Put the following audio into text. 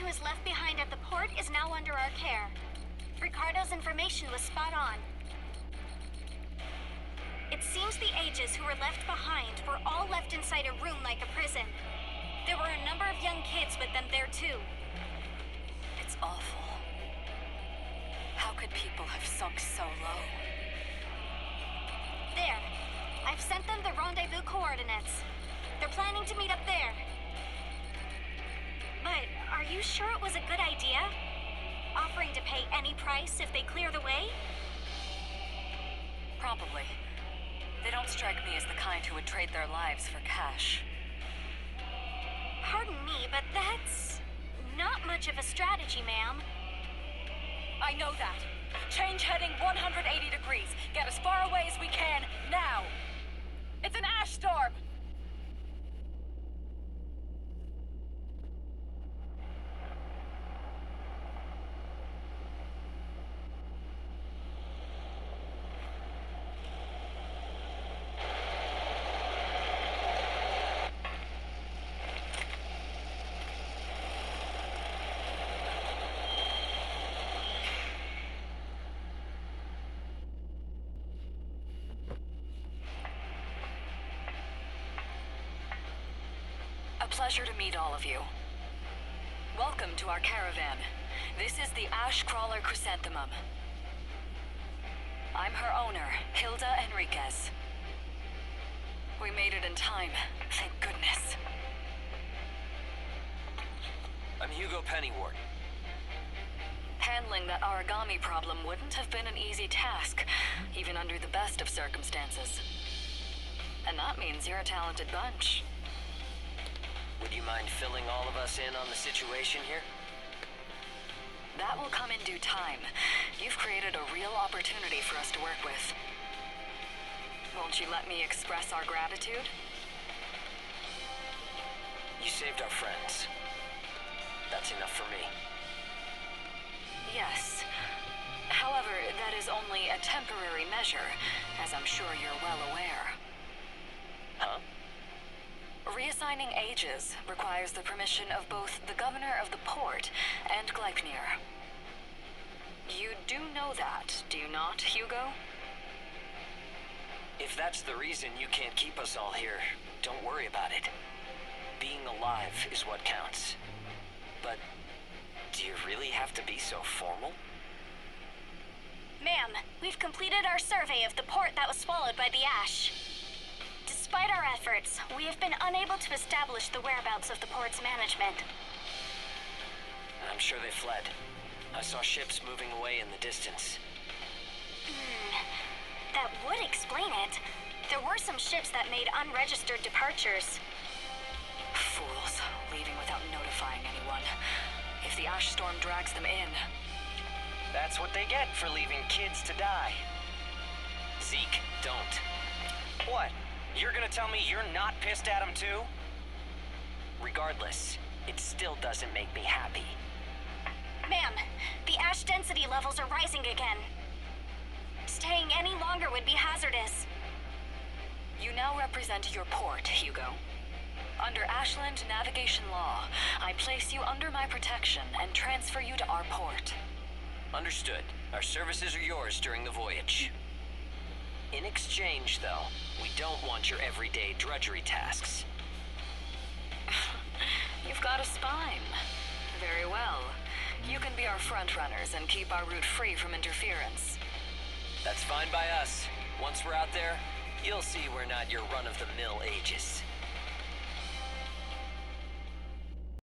who was left behind at the port is now under our care. Ricardo's information was spot on. It seems the Aegis who were left behind were all left inside a room like a prison. There were a number of young kids with them there too. It's awful. How could people have sunk so low? There. I've sent them the rendezvous coordinates. They're planning to meet up there. But are you sure it was a good idea? Offering to pay any price if they clear the way? Probably. They don't strike me as the kind who would trade their lives for cash. Pardon me, but that's not much of a strategy, ma'am. I know that. Change heading 180 degrees. Get as far away as we can, now! It's an ash storm! Pleasure to meet all of you. Welcome to our caravan. This is the Ash Crawler Chrysanthemum. I'm her owner, Hilda Enriquez. We made it in time, thank goodness. I'm Hugo Pennywort. Handling that origami problem wouldn't have been an easy task, even under the best of circumstances. And that means you're a talented bunch. Would you mind filling all of us in on the situation here? That will come in due time. You've created a real opportunity for us to work with. Won't you let me express our gratitude? You saved our friends. That's enough for me. Yes. However, that is only a temporary measure, as I'm sure you're well aware. Huh? Reassigning Aegis requires the permission of both the governor of the port and Gleipnir. You do know that, do you not, Hugo? If that's the reason you can't keep us all here, don't worry about it. Being alive is what counts. But do you really have to be so formal? Ma'am, we've completed our survey of the port that was swallowed by the ash. Despite our efforts, we have been unable to establish the whereabouts of the port's management. I'm sure they fled. I saw ships moving away in the distance. That would explain it. There were some ships that made unregistered departures. Fools, leaving without notifying anyone. If the ash storm drags them in... That's what they get for leaving kids to die. Zeke, don't. What? You're gonna tell me you're not pissed at him too? Regardless, it still doesn't make me happy. Ma'am, the ash density levels are rising again. Staying any longer would be hazardous. You now represent your port, Hugo. Under Ashland navigation law, I place you under my protection and transfer you to our port. Understood. Our services are yours during the voyage. In exchange, though, we don't want your everyday drudgery tasks. You've got a spine. Very well. You can be our front runners and keep our route free from interference. That's fine by us. Once we're out there, you'll see we're not your run-of-the-mill Aegis.